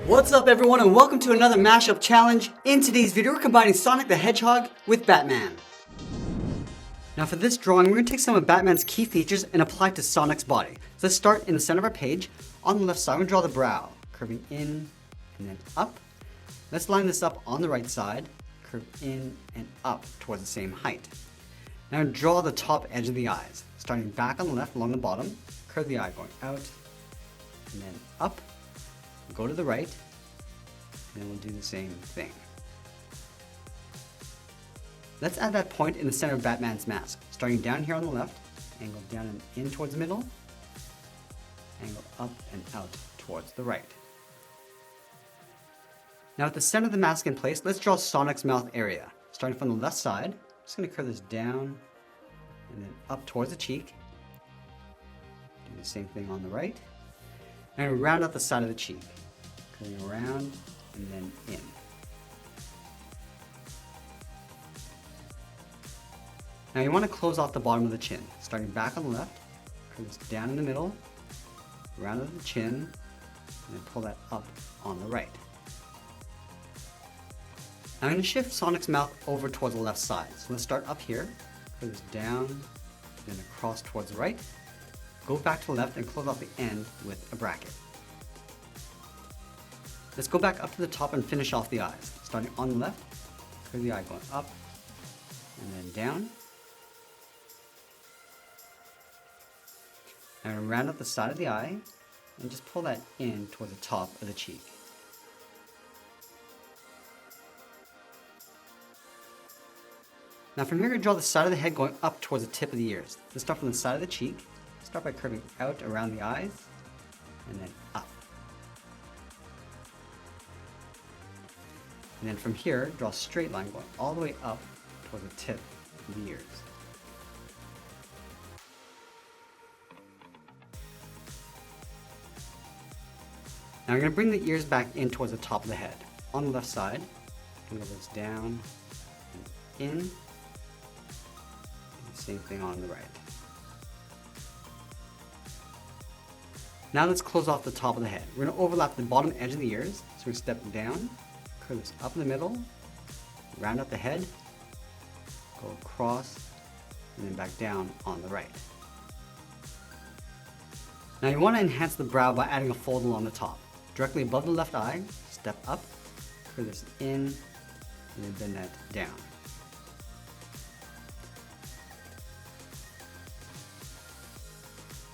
What's up everyone and welcome to another mashup challenge. In today's video we're combining Sonic the Hedgehog with Batman. Now for this drawing we're going to take some of Batman's key features and apply it to Sonic's body. So let's start in the center of our page. On the left side we're going to draw the brow, curving in and then up. Let's line this up on the right side, curve in and up towards the same height. Now draw the top edge of the eyes, starting back on the left along the bottom, curve the eye going out and then up. Go to the right, and we'll do the same thing. Let's add that point in the center of Batman's mask, starting down here on the left, angle down and in towards the middle, angle up and out towards the right. Now at the center of the mask in place, let's draw Sonic's mouth area. Starting from the left side, I'm just going to curve this down and then up towards the cheek. Do the same thing on the right. And round out the side of the cheek, curving around and then in. Now you want to close off the bottom of the chin, starting back on the left, curve this down in the middle, round out the chin, and then pull that up on the right. Now I'm going to shift Sonic's mouth over towards the left side. So let's start up here, curve this down, then across towards the right. Go back to the left and close off the end with a bracket. Let's go back up to the top and finish off the eyes. Starting on the left, curve the eye going up and then down. And round up the side of the eye and just pull that in towards the top of the cheek. Now from here, we're going to draw the side of the head going up towards the tip of the ears. Let's start from the side of the cheek. Start by curving out around the eyes, and then up. And then from here, draw a straight line going all the way up toward the tip of the ears. Now I'm going to bring the ears back in towards the top of the head. On the left side, angle this down and in. And the same thing on the right. Now let's close off the top of the head. We're going to overlap the bottom edge of the ears. So we're going to step down, curve this up in the middle, round out the head, go across, and then back down on the right. Now you want to enhance the brow by adding a fold along the top. Directly above the left eye, step up, curve this in, and then bend that down.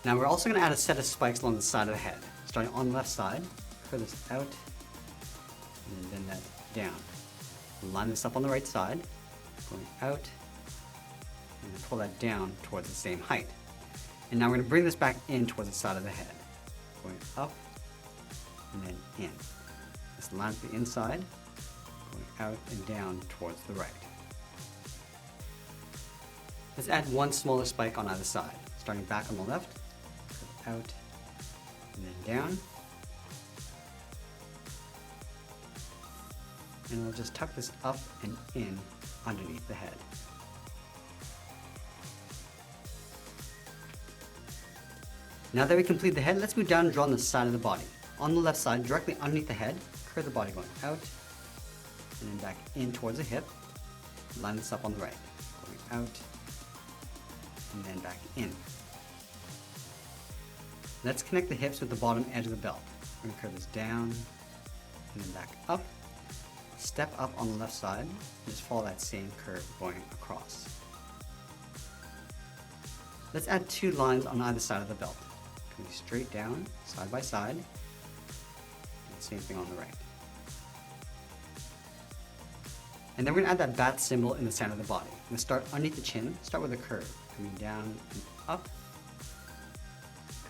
Now we're also going to add a set of spikes along the side of the head. Starting on the left side, curve this out, and then bend that down. We'll line this up on the right side, going out, and then pull that down towards the same height. And now we're going to bring this back in towards the side of the head, going up, and then in. Let's line up the inside, going out and down towards the right. Let's add one smaller spike on either side. Starting back on the left, out and then down, and we'll just tuck this up and in underneath the head. Now that we complete the head, let's move down and draw on the side of the body. On the left side, directly underneath the head, curve the body going out and then back in towards the hip. Line this up on the right, going out and then back in. Let's connect the hips with the bottom edge of the belt. We're going to curve this down and then back up. Step up on the left side and just follow that same curve going across. Let's add two lines on either side of the belt. Coming straight down, side by side. And same thing on the right. And then we're going to add that bat symbol in the center of the body. I'm going to start underneath the chin, start with a curve, coming down and up.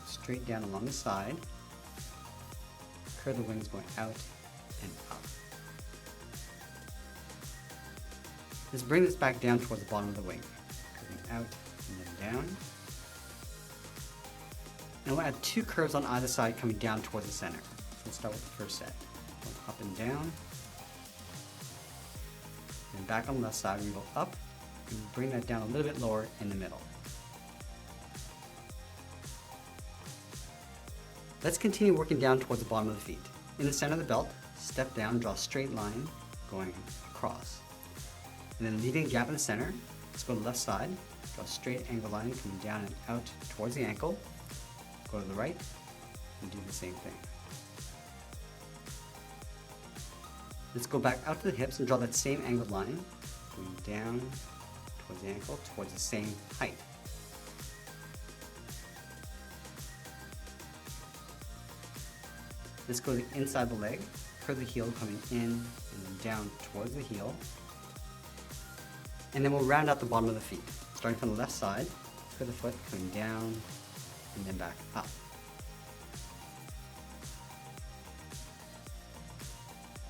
Straight down along the side, curve the wings going out and up. Let's bring this back down towards the bottom of the wing, curving out and then down. And we'll add two curves on either side coming down towards the center. So let's start with the first set. Going up and down. And back on the left side, we go up and bring that down a little bit lower in the middle. Let's continue working down towards the bottom of the feet. in the center of the belt, step down, draw a straight line going across. And then leaving a gap in the center, let's go to the left side, draw a straight angle line coming down and out towards the ankle. Go to the right and do the same thing. Let's go back out to the hips and draw that same angled line going down towards the ankle, towards the same height. Let's go to the inside of the leg, curve the heel coming in and then down towards the heel. And then we'll round out the bottom of the feet. Starting from the left side, curve the foot coming down and then back up.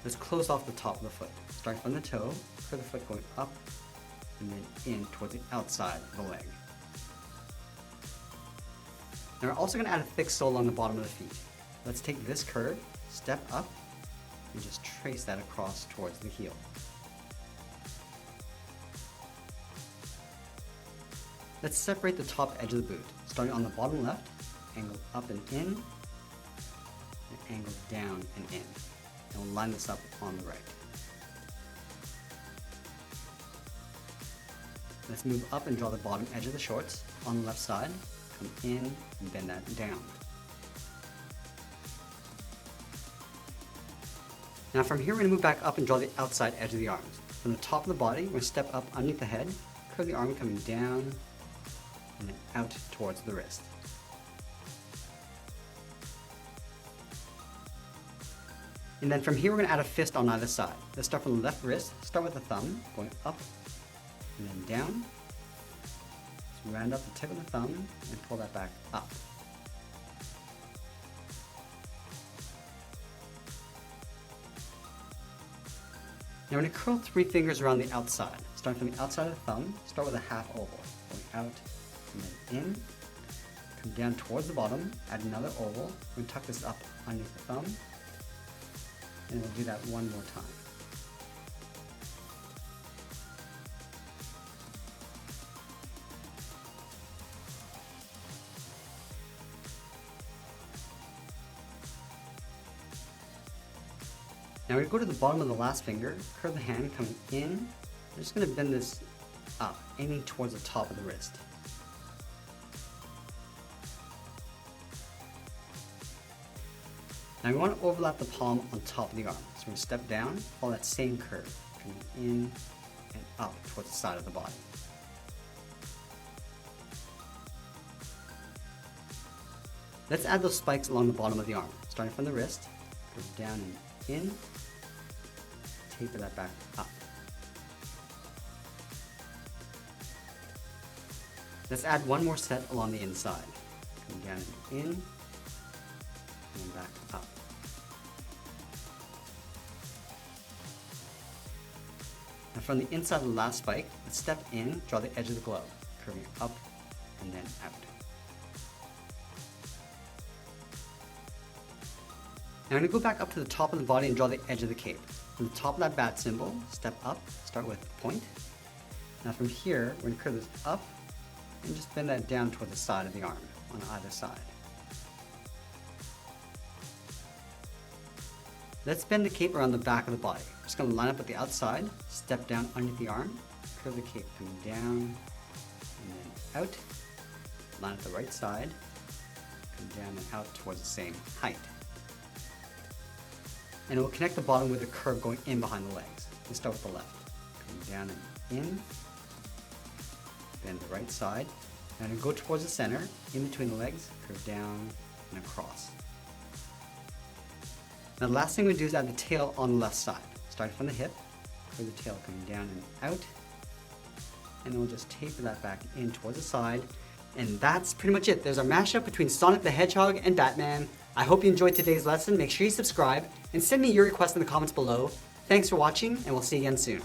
Let's close off the top of the foot. Starting from the toe, curve the foot going up and then in towards the outside of the leg. Now we're also going to add a thick sole along the bottom of the feet. Let's take this curve, step up, and just trace that across towards the heel. Let's separate the top edge of the boot. Starting on the bottom left, angle up and in, and angle down and in. And we'll line this up on the right. Let's move up and draw the bottom edge of the shorts on the left side, come in and bend that down. Now from here we're going to move back up and draw the outside edge of the arms. From the top of the body, we're going to step up underneath the head, curve the arm coming down and then out towards the wrist. And then from here we're going to add a fist on either side. Let's start from the left wrist, start with the thumb, going up and then down. Let's round up the tip of the thumb and pull that back up. Now we're going to curl 3 fingers around the outside. Starting from the outside of the thumb, start with a half oval, going out and then in, come down towards the bottom, add another oval. We're going to tuck this up underneath the thumb, and we'll do that one more time. Now we go to the bottom of the last finger, curve the hand coming in. We're just going to bend this up, aiming towards the top of the wrist. Now we want to overlap the palm on top of the arm. So we're going to step down, follow that same curve, coming in and up towards the side of the body. Let's add those spikes along the bottom of the arm. Starting from the wrist, curve down and in, taper that back up. Let's add one more set along the inside. Come down and in, and back up. Now from the inside of the last spike, let's step in, draw the edge of the glove, curving up and then out. Now I'm going to go back up to the top of the body and draw the edge of the cape. From the top of that bat symbol, step up, start with the point. Now from here, we're going to curve this up and just bend that down toward the side of the arm on either side. Let's bend the cape around the back of the body. We're just going to line up at the outside, step down underneath the arm, curve the cape coming down and then out, line up the right side, come down and out towards the same height. And it will connect the bottom with a curve going in behind the legs. Let's start with the left. Come down and in, bend the right side, and go towards the center, in between the legs, curve down and across. Now the last thing we do is add the tail on the left side. Starting from the hip, curve the tail coming down and out, and then we'll just taper that back in towards the side. And that's pretty much it. There's our mashup between Sonic the Hedgehog and Batman. I hope you enjoyed today's lesson. Make sure you subscribe and send me your requests in the comments below. Thanks for watching, and we'll see you again soon.